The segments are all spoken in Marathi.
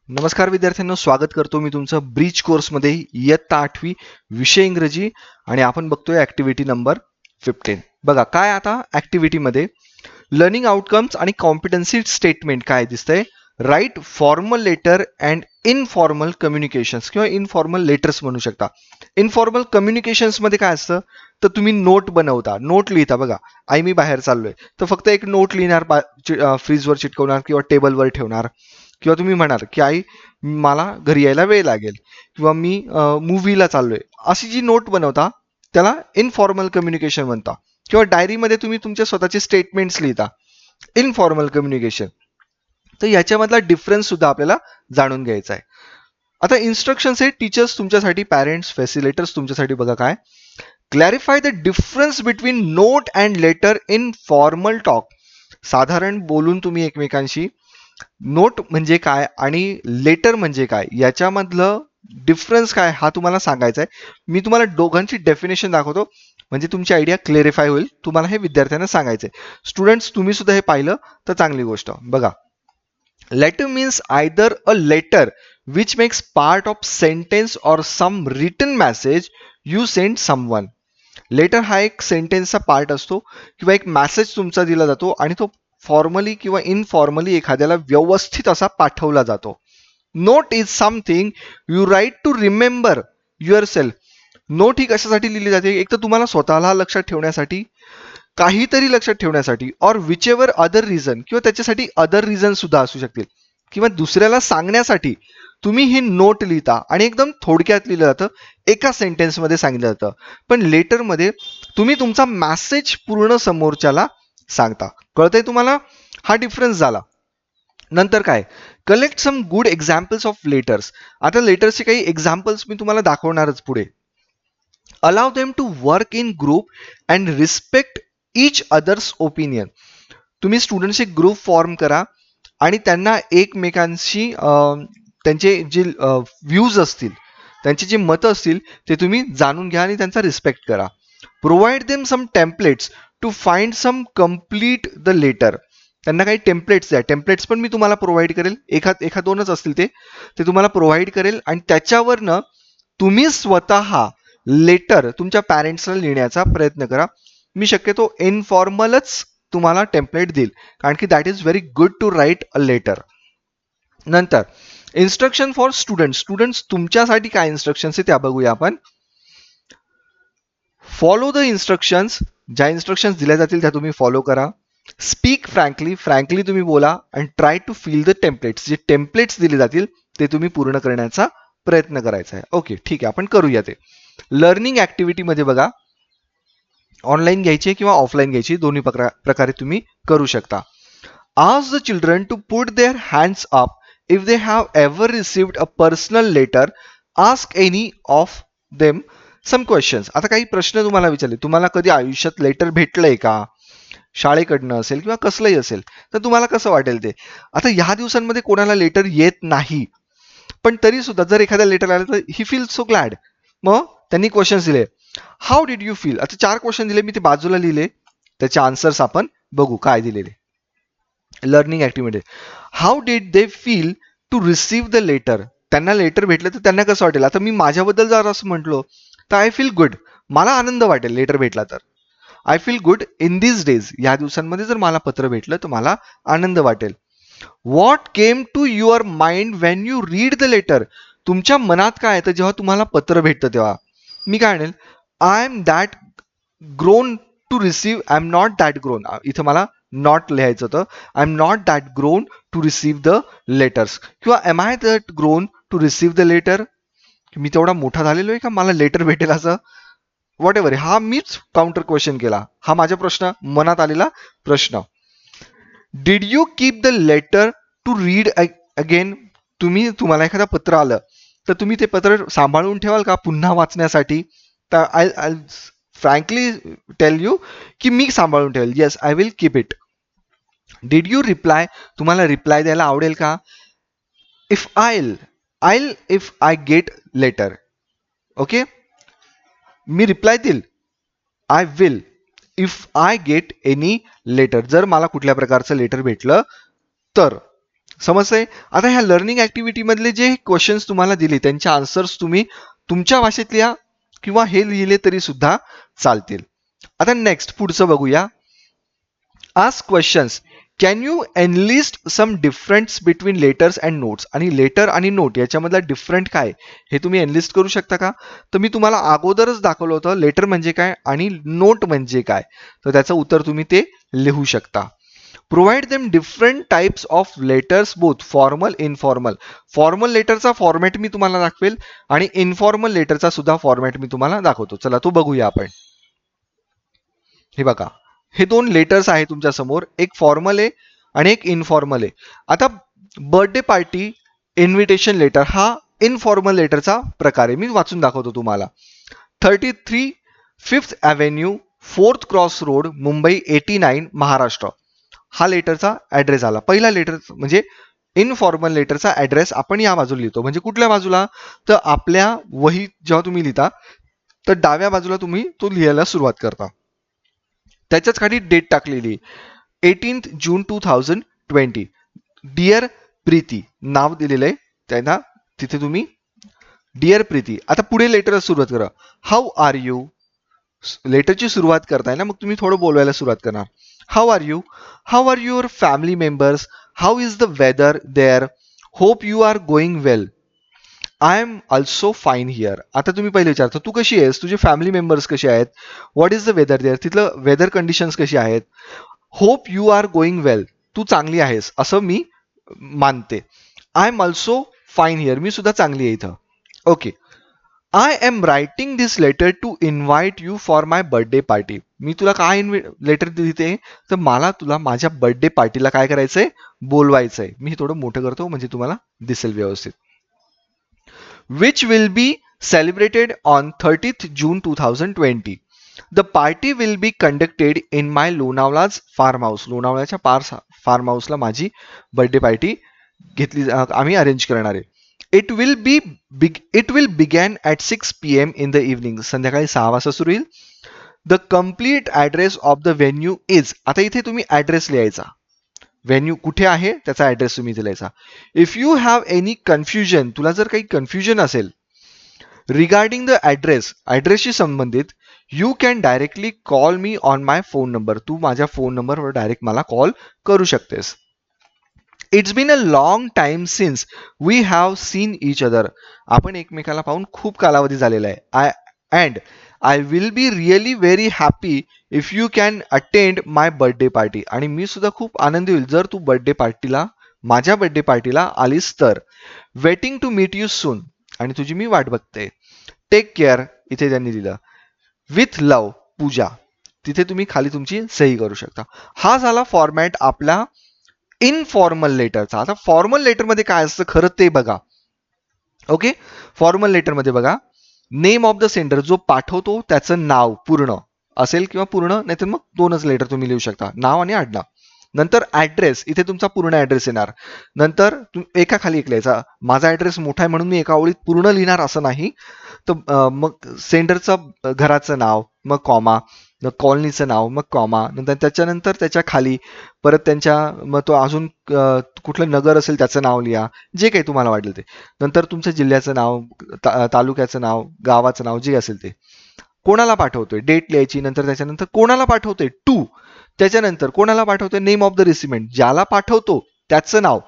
नमस्कार विद्यार्थ्यांनो, स्वागत करतो मी तुमचं ब्रिज कोर्समध्ये इयत्ता 8वी विषय इंग्रजी. आणि आपण बघतोय ऍक्टिव्हिटी नंबर 15. बघा काय आता ऍक्टिव्हिटीमध्ये लर्निंग आउटकम्स आणि कॉम्पिटन्सी स्टेटमेंट काय दिसतंय. Write formal letter and informal communications किंवा इनफॉर्मल लेटर्स म्हणू शकता. इनफॉर्मल कम्युनिकेशन्स मध्ये काय असतं, तर तुम्ही नोट बनवता, नोट लिहिता. बघा, आई मी बाहेर चाललोय तर फक्त एक नोट लिहिणार, फ्रीजवर चिटकवणार किंवा टेबलवर ठेवणार. किंवा तुम्ही म्हणाल की आई मला घरी यायला वेळ लागेल किंवा मी मूवीला चाललोय, अशी जी नोट बनवता त्याला इनफॉर्मल कम्युनिकेशन म्हणता. किंवा डायरीमध्ये तुम्ही तुमचे स्वतःचे स्टेटमेंट्स लिहिता, इनफॉर्मल कम्युनिकेशन. तर याच्यामधला डिफरन्स सुद्धा आपल्याला जाणून घ्यायचा आहे. आता इन्स्ट्रक्शन्स हे टीचर्स तुमच्यासाठी, पॅरेंट्स, फॅसिलिटेटर्स तुमच्यासाठी. बघा काय, clarify the difference between note and letter in formal talk. साधारण बोलून तुम्ही एकमेकांशी नोट म्हणजे काय आणि लेटर म्हणजे काय याच्यामधलं डिफरन्स काय हा तुम्हाला सांगायचा आहे. मी तुम्हाला दोघांची डेफिनेशन दाखवतो म्हणजे तुमची आयडिया क्लेरिफाय होईल. तुम्हाला हे विद्यार्थ्यांना सांगायचंय. स्टुडंट्स तुम्ही सुद्धा हे पाहिलं तर चांगली गोष्ट. बघा, letter means either a letter which makes part of sentence or some written message you send someone. Letter हा एक सेंटेन्सचा पार्ट असतो किंवा एक मेसेज तुमचा दिला जातो आणि तो फॉर्मली किंवा इनफॉर्मली एखाद्याला व्यवस्थित असा पाठवला जातो. Note is something you write to remember yourself. Note ही कशासाठी लिहिली जाते, एक तर तुम्हाला स्वतःला लक्षात ठेवण्यासाठी, काहीतरी लक्षात ठेवण्यासाठी, और विच एव्हर अदर रिझन, किंवा त्याच्यासाठी अदर रिझन सुद्धा असू शकतील, किंवा दुसऱ्याला सांगण्यासाठी तुम्ही ही नोट लिहिता आणि एकदम थोडक्यात लिहिलं जातं, एका सेंटेन्समध्ये सांगितलं जातं. पण लेटरमध्ये तुम्ही तुमचा मेसेज पूर्ण समोरच्याला सांगता. कळतंय तुम्हाला? हा डिफरन्स झाला. नंतर काय, collect some good examples of letters. आता लेटर्सचे काही एक्झाम्पल्स मी तुम्हाला दाखवणारच पुढे. Allow them to work in group and respect each others opinion. तुम्ही स्टुडंट्सचे ग्रुप फॉर्म करा आणि त्यांना एकमेकांशी त्यांचे जे व्ह्यूज असतील, त्यांची जी मतं असतील ते तुम्ही जाणून घ्या आणि त्यांचा रिस्पेक्ट करा. Provide them some templates to find some complete the letter. त्यांना काही टेम्पलेट्स द्या. टेम्पलेट्स पण मी तुम्हाला प्रोव्हाइड करेल, एका दोनच असतील ते तुम्हाला प्रोव्हाइड करेल आणि त्याच्यावरनं तुम्ही स्वतः लेटर तुमच्या पॅरेंट्सला लिहिण्याचा प्रयत्न करा. मी शक्यतो इनफॉर्मलच तुम्हाला टेम्पलेट देईल, कारण की that is very good to write a letter. नंतर इन्स्ट्रक्शन फॉर स्टुडंट. स्टुडंट्स तुमच्यासाठी काय इन्स्ट्रक्शन्स आहे त्या बघूया आपण. Follow the instructions. ज्या इन्स्ट्रक्शन्स दिल्या जातील त्या तुम्ही फॉलो करा. Speak frankly. फ्रँकली तुम्ही बोला. And try to fill the templates. जे टेम्पलेट्स दिले जातील ते तुम्ही पूर्ण करण्याचा प्रयत्न करायचा आहे. ओके, ठीक आहे, आपण करूया ते. लर्निंग ऍक्टिव्हिटीमध्ये बघा, ऑनलाईन घ्यायची किंवा ऑफलाईन घ्यायची, दोन्ही प्रकारे तुम्ही करू शकता. Ask the children to put their hands up if they have ever received a personal letter. Ask any of them some questions. आता काही प्रश्न तुम्हाला विचारले, तुम्हाला कधी आयुष्यात लेटर भेटलंय का, शाळेकडनं असेल किंवा कसलंही असेल, तर तुम्हाला कसं वाटेल ते. आता ह्या दिवसांमध्ये कोणाला लेटर येत नाही, पण तरी सुद्धा जर एखाद्या लेटर आलं तर ही फील सो ग्लॅड. मग त्यांनी क्वेश्चन्स दिले. How did you feel. आता 4 क्वेश्चन दिले, मी ते बाजूला लिहिले, त्याचे आन्सर्स आपण बघू काय दिलेले. Learning activity. How did they feel to receive the letter. त्यांना लेटर भेटलं तर त्यांना कसं वाटेल. आता मी माझ्याबद्दल जर असं म्हटलो तर आय फील गुड. मला आनंद वाटेल लेटर भेटला तर. I feel good in this days. या दिवसांमध्ये जर मला पत्र भेटलं तर मला आनंद वाटेल. What came to your mind when you read the letter. तुमच्या मनात काय येतं जेव्हा तुम्हाला पत्र भेटतं तेव्हा. मी काय म्हणेल, I am that grown to receive. I am not that grown. इथं मला नॉट लिहायचं होतं. I am not that grown to receive the letters. किंवा am I that grown to receive the letter. मी तेवढा मोठा झालेलो आहे का मला लेटर भेटेल असं. Whatever. हा मीच काउंटर क्वेश्चन केला, हा माझा प्रश्न, मनात आलेला प्रश्न. Did you keep the letter to read again. तुम्हाला एखादं पत्र आलं तर तुम्ही ते पत्र सांभाळून ठेवाल का पुन्हा वाचण्यासाठी. तर आय फ्रँकली टेल यू की मी सांभाळून ठेवेल. Yes, I will keep it. Did you reply. तुम्हाला रिप्लाय द्यायला आवडेल का. If I'll if I get letter. Okay, मी रिप्लाय देईल. I will if I get any letter. जर मला कुठल्या प्रकारचं लेटर भेटलं तर. समजतंय? आता ह्या लर्निंग ऍक्टिव्हिटी मधले जे क्वेश्चन्स तुम्हाला दिले त्यांचे आन्सर्स तुम्ही तुमच्या भाषेत लिहा किंवा हे लिहिले तरी सुद्धा चालतील. आता नेक्स्ट पुढचं बघूया. Ask questions. Can you enlist some difference between letters and notes. आणि लेटर आणि नोट याच्यामधला डिफरंट काय हे तुम्ही एनलिस्ट करू शकता का? तर मी तुम्हाला अगोदरच दाखवलं होतं लेटर म्हणजे काय आणि नोट म्हणजे काय, तर त्याचं उत्तर तुम्ही ते लिहू शकता. Provide them different types of letters both formal informal. Formal लेटरचा फॉर्मॅट मी तुम्हाला दाखवेल आणि इनफॉर्मल लेटरचा सुद्धा फॉर्मॅट मी तुम्हाला दाखवतो. चला तो बघूया आपण. हे बघा, हे दोन लेटर्स आहे तुमच्या समोर, एक फॉर्मल आहे आणि एक इनफॉर्मल आहे. आता बर्थडे पार्टी इन्व्हिटेशन लेटर हा इनफॉर्मल लेटरचा प्रकार आहे. मी वाचून दाखवतो तुम्हाला. 33 fifth avenue 4th cross road Mumbai 89 Maharashtra. हा लेटरचा ऍड्रेस आला. पहिला लेटर म्हणजे इनफॉर्मल लेटरचा ऍड्रेस आपण या बाजूला लिहितो. म्हणजे कुठल्या बाजूला, तर आपल्या वही जेव्हा तुम्ही लिहिता तर डाव्या बाजूला तुम्ही तो लिहायला सुरुवात करता. त्याच्याच खाली डेट टाकलेली 18th जून 2020. डिअर प्रीती नाव दिलेलं आहे त्यांना, तिथे तुम्ही डिअर प्रीती. आता पुढे लेटर सुरुवात करा. How are you. लेटरची सुरुवात करताय ना, मग तुम्ही थोडं बोलवायला सुरुवात करणार. How are you. How are your family members. How is the weather there. Hope you are going well. I am also fine here. आता तुम्ही पहिले विचारता तू कशी आहेस, तुझे फॅमिली मेंबर्स कसे आहेत, what is the weather there, तिथलं वेदर कंडिशन्स कशी आहेत. Hope you are going well, तू चांगली आहेस असं मी मानते. I am also fine here, मी सुद्धा चांगली आहे इथं. Okay. I am writing this letter to invite you for my birthday party. मी तुला काय लेटर लिहिते, तर मला तुला माझ्या बर्थडे पार्टीला काय करायचंय, बोलवायचंय. मी हे थोडं मोठं करतो म्हणजे तुम्हाला दिसेल व्यवस्थित. which will be celebrated on 30th June 2020. The party will be conducted in my Lonavla's farm house. लोणावळ्याच्या फार्म हाऊसला माझी बर्थडे पार्टी घेतली आम्ही अरेंज करणार आहे. It will begin at 6 PM in the evening. संध्याकाळी 6 वाजता सुरू होईल. The complete address of the venue is. आता इथे तुम्ही ऍड्रेस लिहायचा. व्हेन्यू कुठे आहे त्याचा ऍड्रेस तुम्ही दिलायचा. If you have any confusion, तुला जर काही कन्फ्युजन असेल रिगार्डिंग द ऍड्रेस, ऍड्रेसशी संबंधित, you can directly call me on my phone number. तू माझ्या फोन नंबरवर डायरेक्ट मला कॉल करू शकतेस. It's been a long time since we have seen each other. आपण एकमेकाला पाहून खूप कालावधी झालेला आहे. I will be really very happy if you can attend my birthday party. आणि मी सुद्धा खूप आनंदी होईल जर तू बर्थडे पार्टीला, माझ्या बर्थडे पार्टीला आलीस तर. Waiting to meet you soon. आणि तुझी मी वाट बघते. टेक केअर, इथे त्यांनी दिलं. विथ लव पूजा. तिथे तुम्ही खाली तुमची सही करू शकता. हा झाला फॉर्मॅट आपला इनफॉर्मल लेटरचा. आता फॉर्मल लेटरमध्ये काय असतं खरं ते बघा. ओके, फॉर्मल लेटरमध्ये बघा, नेम ऑफ द सेंडर, जो पाठवतो त्याचं नाव पूर्ण असेल किंवा पूर्ण नाहीतर मग दोनच लेटर तुम्ही लिहू शकता, नाव आणि आडनाव. नंतर ऍड्रेस, इथे तुमचा पूर्ण ऍड्रेस येणार. नंतर एका खाली एक लिहायचा. माझा ऍड्रेस मोठा आहे म्हणून मी एका ओळीत पूर्ण लिहिणार असं नाही. तर मग सेंडरचं घराचं नाव, मग कॉमा, मग कॉलनीचं नाव, मग कॉमा, नंतर त्याच्यानंतर त्याच्या खाली परत त्यांच्या मग तो अजून कुठलं नगर असेल त्याचं नाव लिहा, जे काही तुम्हाला वाटेल ते. नंतर तुमच्या जिल्ह्याचं नाव, तालुक्याचं नाव, गावाचं नाव जे असेल ते. कोणाला पाठवतोय डेट लिहायची. नंतर त्याच्यानंतर कोणाला पाठवतोय टू. त्याच्यानंतर कोणाला पाठवतोय नेम ऑफ द रिसिमेंट, ज्याला पाठवतो त्याचं नाव.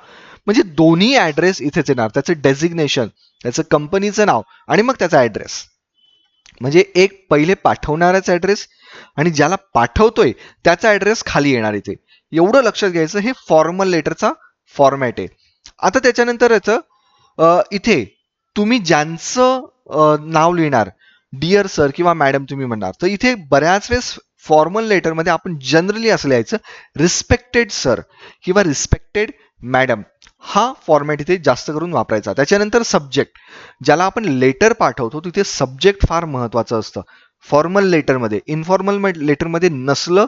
म्हणजे दोन्ही ऍड्रेस इथेच येणार, त्याचं डेझिग्नेशन, त्याचं कंपनीचं नाव आणि मग त्याचा ऍड्रेस. म्हणजे एक पहिले पाठवणाऱ्याचा ऍड्रेस आणि ज्याला पाठवतोय त्याचा ऍड्रेस खाली येणार इथे. एवढं लक्षात घ्यायचं. हे फॉर्मल लेटरचा फॉर्मॅट आहे. आता त्याच्यानंतर याचं इथे तुम्ही ज्यांचं नाव लिहिणार, डिअर सर किंवा मॅडम तुम्ही म्हणणार, तर इथे बऱ्याच वेळेस फॉर्मल लेटरमध्ये आपण जनरली असं लिहायचं रिस्पेक्टेड सर किंवा रिस्पेक्टेड मॅडम. हा फॉर्मॅट इथे जास्त करून वापरायचा. त्याच्यानंतर सब्जेक्ट, ज्याला आपण लेटर पाठवतो तिथे सब्जेक्ट फार महत्वाचं असतं फॉर्मल लेटरमध्ये. इनफॉर्मल लेटरमध्ये नसलं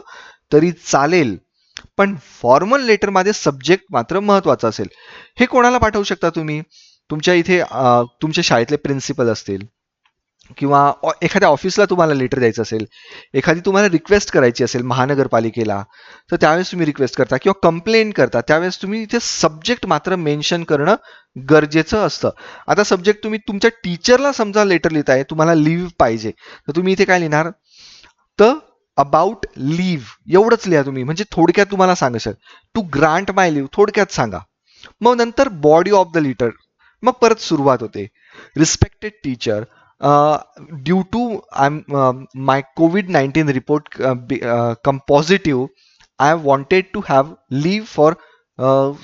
तरी चालेल, पण फॉर्मल लेटरमध्ये सब्जेक्ट मात्र महत्वाचं असेल. हे कोणाला पाठवू शकता तुम्ही, तुमच्या इथे तुमच्या शाळेतले प्रिन्सिपल असतील किंवा एखाद्या ऑफिसला तुम्हाला लेटर द्यायचं असेल, एखादी तुम्हाला रिक्वेस्ट करायची असेल महानगरपालिकेला, तर त्यावेळेस तुम्ही रिक्वेस्ट करता किंवा कंप्लेंट करता, त्यावेळेस तुम्ही इथे सब्जेक्ट मात्र मेन्शन करणं गरजेचं असतं. आता सब्जेक्ट तुम्ही तुमच्या टीचरला समजा लेटर लिहिताय, तुम्हाला लिव्ह पाहिजे, तर तुम्ही इथे काय लिहिणार, तर अबाउट लिव्ह एवढंच लिहा तुम्ही, म्हणजे थोडक्यात तुम्हाला सांगायचं टू ग्रांट माय लिव्ह, थोडक्यात सांगा. मग नंतर बॉडी ऑफ द लेटर, मग परत सुरुवात होते. Respected teacher, due to my COVID-19 report come positive, I wanted to have leave for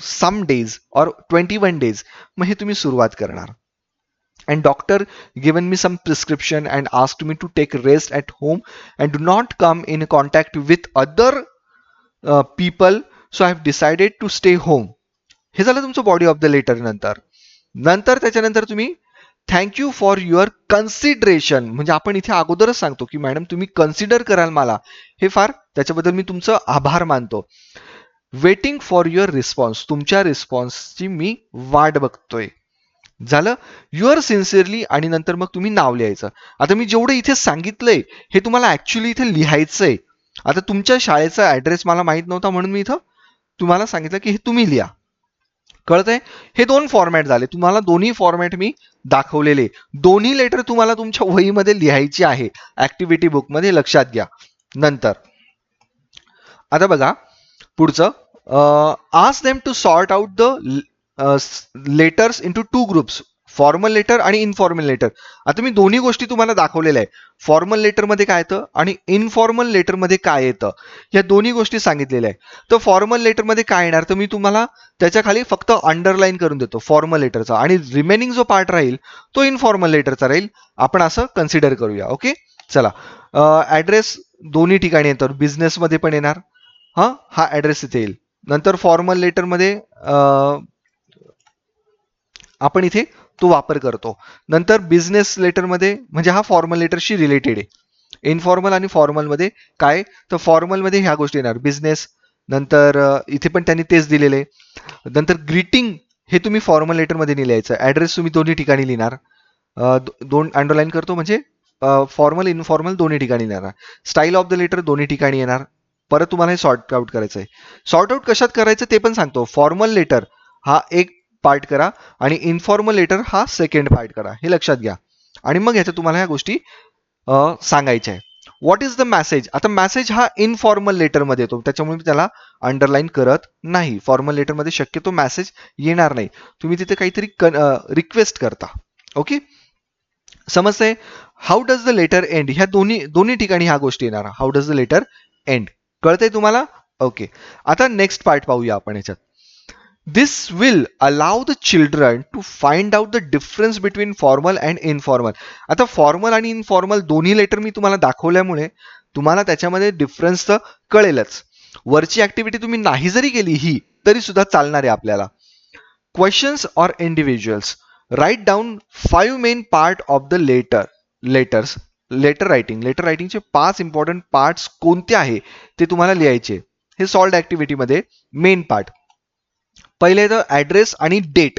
some days और 21 days. मग हे तुम्ही सुरुवात करणार. And doctor given me some prescription and asked me to take rest at home and do not come in contact with other people, so I have decided to stay home. हे झालं तुमचं बॉडी ऑफ द लेटर. नंतर नंतर त्याच्यानंतर तुम्ही थँक्यू फॉर युअर कन्सिडरेशन, म्हणजे आपण इथे अगोदरच सांगतो की मॅडम तुम्ही कन्सिडर कराल मला, हे फार त्याच्याबद्दल मी तुमचं आभार मानतो. वेटिंग फॉर युअर रिस्पॉन्स, तुमच्या रिस्पॉन्सची मी वाट बघतोय. झालं. युअर सिन्सिअरली, आणि नंतर मग तुम्ही नाव लिहायचं. आता मी जेवढं इथे सांगितलंय हे तुम्हाला ऍक्च्युली इथे लिहायचंय. आता तुमच्या शाळेचा ऍड्रेस मला माहित नव्हता म्हणून मी इथं तुम्हाला सांगितलं की हे तुम्ही लिहा. कळतंय? हे दोन फॉर्मॅट झाले. तुम्हाला दोन्ही फॉर्मॅट मी दाखवलेले. दोन्ही लेटर तुम्हाला तुमच्या वहीमध्ये लिहायची आहे ऍक्टिव्हिटी बुकमध्ये, लक्षात घ्या. नंतर आता बघा पुढचं, ask them to sort out the letters into 2 groups, formal letter आणि इनफॉर्मल लेटर. आता मी दोन्ही गोष्टी तुम्हाला दाखवलेल्या आहे. फॉर्मल लेटरमध्ये काय येतं आणि इनफॉर्मल लेटरमध्ये काय येतं, या दोन्ही गोष्टी सांगितलेल्या आहे. तर फॉर्मल लेटरमध्ये काय येणार, तर मी तुम्हाला त्याच्या खाली फक्त अंडरलाईन करून देतो फॉर्मल लेटरचा, आणि रिमेनिंग जो पार्ट राहील तो इनफॉर्मल लेटरचा राहील. आपण असं कन्सिडर करूया. ओके, चला. ॲड्रेस दोन्ही ठिकाणी येतो, बिझनेसमध्ये पण येणार, हा ॲड्रेस इथे येईल. नंतर फॉर्मल लेटरमध्ये आपण इथे तो वापर करतो. नंतर बिझनेस लेटरमध्ये म्हणजे हा फॉर्मल लेटरशी रिलेटेड आहे. इनफॉर्मल आणि फॉर्मलमध्ये काय, तर फॉर्मलमध्ये ह्या गोष्टी येणार, बिझनेस. नंतर इथे पण त्यांनी तेच दिलेले. नंतर ग्रीटिंग हे तुम्ही फॉर्मल लेटरमध्ये लिहायचं. ॲड्रेस तुम्ही दोन्ही ठिकाणी लिहिणार. दोन अंडरलाईन करतो, म्हणजे फॉर्मल इनफॉर्मल दोन्ही ठिकाणी लिहिणार. स्टाईल ऑफ द लेटर दोन्ही ठिकाणी येणार. परत तुम्हाला हे सॉर्ट आउट करायचं आहे. सॉर्ट आउट कशात करायचं ते पण सांगतो. फॉर्मल लेटर हा एक पार्ट करा आणि इनफॉर्मल लेटर हा सेकंड पार्ट करा, हे लक्षात घ्या. आणि मग ह्याच्या तुम्हाला ह्या गोष्टी सांगायच्या आहे. व्हॉट इज द मेसेज, आता मेसेज हा इनफॉर्मल लेटरमध्ये येतो, त्याच्यामुळे मी त्याला अंडरलाईन करत नाही. फॉर्मल लेटरमध्ये शक्यतो मेसेज येणार नाही, तुम्ही तिथे काहीतरी रिक्वेस्ट करता. ओके, समजतंय? How does the letter end, ह्या दोन्ही ठिकाणी ह्या गोष्टी येणार. How does the letter end, कळतंय तुम्हाला? ओके, आता नेक्स्ट पार्ट पाहूया आपण ह्याच्यात. This will allow the children to find out the difference between formal and informal. आता फॉर्मल आणि इनफॉर्मल दोन्ही लेटर मी तुम्हाला दाखवल्यामुळे तुम्हाला त्याच्यामध्ये डिफरन्स तर कळेलच. वरची ऍक्टिव्हिटी तुम्ही नाही जरी केली ही तरी सुद्धा चालणार आहे आपल्याला. Questions or individuals, write down 5 main part of the letters. Letter रायटिंगचे 5 इम्पॉर्टंट पार्ट्स कोणते आहे ते तुम्हाला लिहायचे. हे सॉल्ड ऍक्टिव्हिटीमध्ये मेन पार्ट. पहिले तर ऍड्रेस आणि डेट.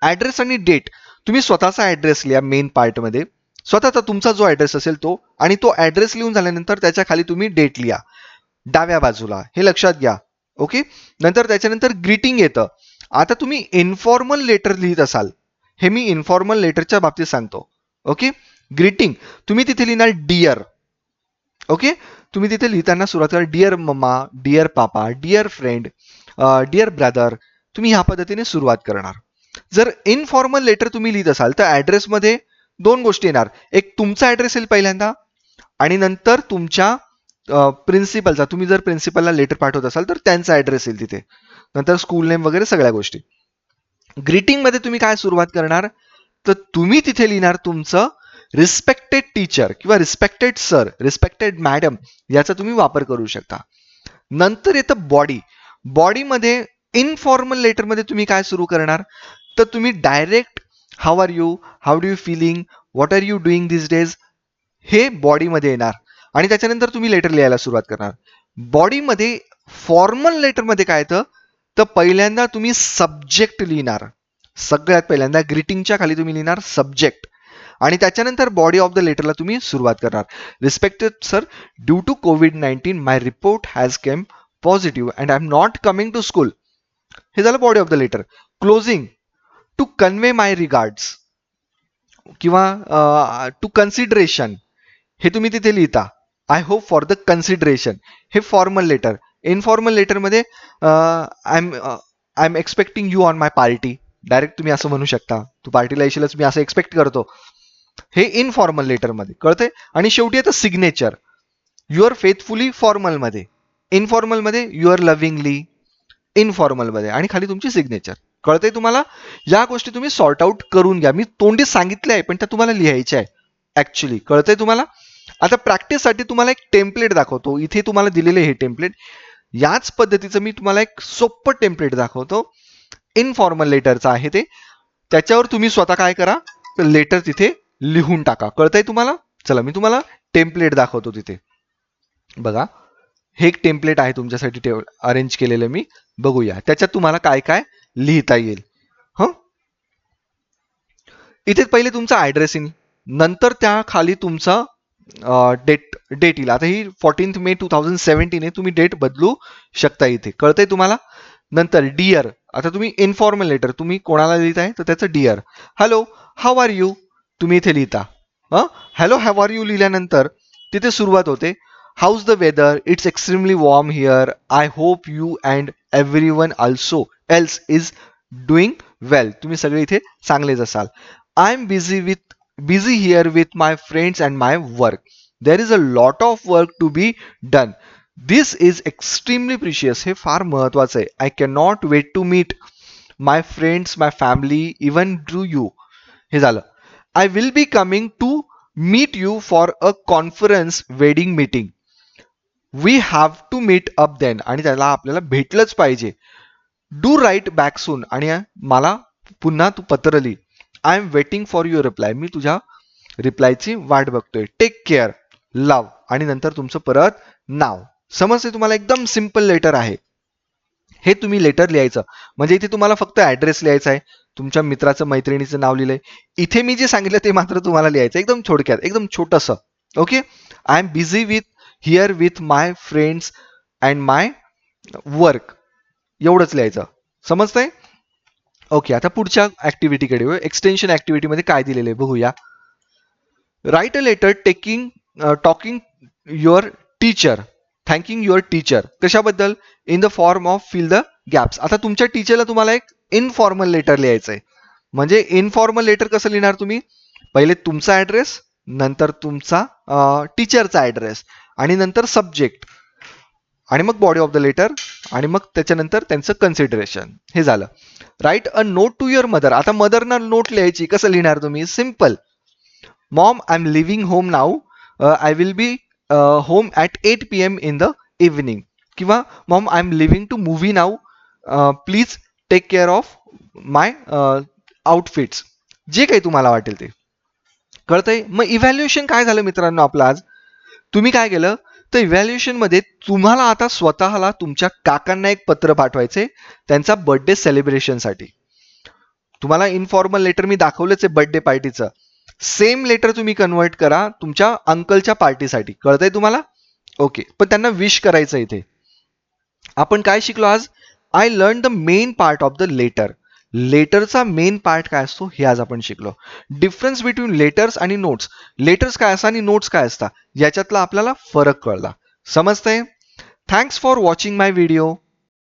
ऍड्रेस आणि डेट तुम्ही स्वतःचा ऍड्रेस लिहा मेन पार्टमध्ये, स्वतःचा तुमचा जो ऍड्रेस असेल तो, आणि तो ऍड्रेस लिहून झाल्यानंतर त्याच्या खाली तुम्ही डेट लिहा डाव्या बाजूला, हे लक्षात घ्या. ओके, नंतर त्याच्यानंतर ग्रीटिंग येतं. आता तुम्ही इनफॉर्मल लेटर लिहित असाल, हे मी इनफॉर्मल लेटरच्या बाबतीत सांगतो. ओके, ग्रीटिंग तुम्ही तिथे लिहिणार डिअर. ओके, तुम्ही तिथे लिहिताना सुरुवात करा डिअर मम्मा, डिअर पापा, डिअर फ्रेंड, डिअर ब्रदर, तुम्ही ह्या पद्धतीने सुरुवात करणार. जर इनफॉर्मल लेटर तुम्ही लिहित असाल तर ऍड्रेसमध्ये दोन गोष्टी येणार. एक तुमचा ऍड्रेस येईल पहिल्यांदा, आणि नंतर तुमच्या प्रिन्सिपलचा, तुम्ही जर प्रिन्सिपलला लेटर पाठवत असाल तर त्यांचा ऍड्रेस येईल तिथे, नंतर स्कूल नेम वगैरे सगळ्या गोष्टी. ग्रीटिंगमध्ये तुम्ही काय सुरुवात करणार, तर तुम्ही तिथे लिहिणार तुमचं रिस्पेक्टेड टीचर किंवा रिस्पेक्टेड सर, रिस्पेक्टेड मॅडम, याचा तुम्ही वापर करू शकता. नंतर येतं बॉडी. बॉडीमध्ये इनफॉर्मल लेटरमध्ये तुम्ही काय सुरू करणार, तर तुम्ही direct how are you, how do you feeling, what are you doing this days, हे बॉडीमध्ये येणार. आणि त्याच्यानंतर तुम्ही लेटर लिहायला सुरुवात करणार. बॉडीमध्ये फॉर्मल लेटरमध्ये काय येतं, तर पहिल्यांदा तुम्ही सब्जेक्ट लिहिणार. सगळ्यात पहिल्यांदा ग्रीटिंगच्या खाली तुम्ही लिहिणार सब्जेक्ट, आणि त्याच्यानंतर बॉडी ऑफ द लेटरला तुम्ही सुरुवात करणार. Respected sir, due to COVID-19 my report has come positive and I am not coming to school. हे झालं body of the letter. Closing, to convey my regards किंवा टू कन्सिडरेशन, हे तुम्ही तिथे लिहिता. I hope for the consideration, हे फॉर्मल लेटर. इनफॉर्मल लेटरमध्ये I am expecting you on my party, direct तुम्ही असं म्हणू शकता, तू पार्टीला येशीलच मी असं एक्सपेक्ट करतो. हे इनफॉर्मल लेटरमध्ये कळतंय. आणि शेवटी येतं सिग्नेचर. युअर फेथफुली फॉर्मलमध्ये, इनफॉर्मलमध्ये युअर लव्हिंगली, इनफॉर्मलमध्ये, आणि खाली तुमची सिग्नेचर. कळतंय तुम्हाला? या गोष्टी तुम्ही सॉर्ट आउट करून घ्या. मी तोंडी सांगितले आहे पण त्या तुम्हाला लिहायच्या आहे ऍक्च्युली. कळतंय तुम्हाला? आता प्रॅक्टिससाठी तुम्हाला एक टेम्पलेट दाखवतो. इथे तुम्हाला दिलेले हे टेम्पलेट, याच पद्धतीचं मी तुम्हाला एक सोपं टेम्पलेट दाखवतो. इनफॉर्मल लेटरचं आहे ते. त्याच्यावर तुम्ही स्वतः काय करा, लेटर तिथे लिहून टाका. कळतंय तुम्हाला? चला मी तुम्हाला टेम्पलेट दाखवतो तिथे. बघा, हे एक टेम्पलेट आहे तुमच्यासाठी अरेंज केलेलं मी. बघूया त्याच्यात तुम्हाला काय काय लिहिता येईल. हं, इथे पहिले तुमचा ऍड्रेस येईल, नंतर त्या खाली तुमचा डेट येईल. आता ही 14 मे 2017 आहे, तुम्ही डेट बदलू शकता इथे. कळतंय तुम्हाला? नंतर डिअर, आता तुम्ही इनफॉर्मल लेटर तुम्ही कोणाला लिहिताय तर त्याचं dear. Hello how are you, तुम्ही इथे लिहिता. हॅलो हाऊ आर यू लिहिल्यानंतर तिथे सुरुवात होते. How's the weather, it's extremely warm here, I hope you and everyone also else is doing well, तुम्ही सगळे इथे चांगलेच असाल. I am busy here with my friends and my work, there is a lot of work to be done, this is extremely precious, हे फार महत्वाचं आहे. I can not wait to meet my friends, my family, even through you. हे झालं. I will B coming to meet you for a conference wedding meeting, we have to meet up then, आणि त्याला आपल्याला भेटलंच पाहिजे. डू राईट बॅक सून, आणि मला पुन्हा तू पत्र लिही. I am waiting for your reply, मी तुझ्या रिप्लायची वाट बघतोय. टेक केअर, लव, आणि नंतर तुमचं परत नाव. समजते तुम्हाला? एकदम सिम्पल लेटर आहे हे. तुम्ही लेटर लिहायचं म्हणजे इथे तुम्हाला फक्त ऍड्रेस लिहायचा आहे, तुमच्या मित्राचं मैत्रिणीचं नाव लिहिलंय. इथे मी जे सांगितलं ते मात्र तुम्हाला लिहायचं एकदम थोडक्यात, एकदम छोटंसं. Okay, I am busy here with my friends and my work, एवढंच लिहायचं. समजतंय? ओके, आता पुढच्या ऍक्टिव्हिटीकडे. एक्सटेन्शन ऍक्टिव्हिटीमध्ये काय दिलेलं आहे बघूया. Write a letter talking your teacher, thanking your teacher. कशाबद्दल? In the form of fill the gaps. आता तुमच्या टीचरला तुम्हाला एक इनफॉर्मल लेटर लिहायचं आहे. म्हणजे इनफॉर्मल लेटर कसं लिहिणार तुम्ही? पहिले तुमचा ऍड्रेस, नंतर तुमचा टीचरचा ऍड्रेस, आणि नंतर सब्जेक्ट, आणि मग बॉडी ऑफ द लेटर, आणि मग त्याच्यानंतर त्यांचं कन्सिडरेशन. हे झालं. Write a note to your mother. आता मदरना नोट लिहायची, कसं लिहिणार तुम्ही? Simple. Mom, I am leaving home now, I will be home at 8 PM in the evening. किंवा mom, I am leaving to movie now, please take care of my outfits. जे काही तुम्हाला वाटेल ते. कळतंय? मग इव्हॅल्युएशन काय झालं मित्रांनो आपलं आज? तुम्ही काय केलं तर इव्हॅल्युएशन मध्ये तुम्हाला आता स्वतःला तुमच्या काकांना एक पत्र पाठवायचे त्यांचा बर्थडे सेलिब्रेशनसाठी. तुम्हाला इनफॉर्मल लेटर मी दाखवलंच आहे बर्थडे पार्टीचं. सेम लेटर तुम्ही कन्वर्ट करा तुमच्या अंकलच्या पार्टीसाठी. कळतंय तुम्हाला? ओके, पण त्यांना विश करायचं. इथे आपण काय शिकलो आज? I learn the main part of the letter. लेटरचा मेन पार्ट काय असतो हे आज आपण शिकलो. डिफरन्स बिटवीन लेटर्स आणि नोट्स. लेटर्स काय असतात आणि नोट्स काय असतात याच्यातला आपल्याला फरक कळला. समजतंय? Thanks for watching my video.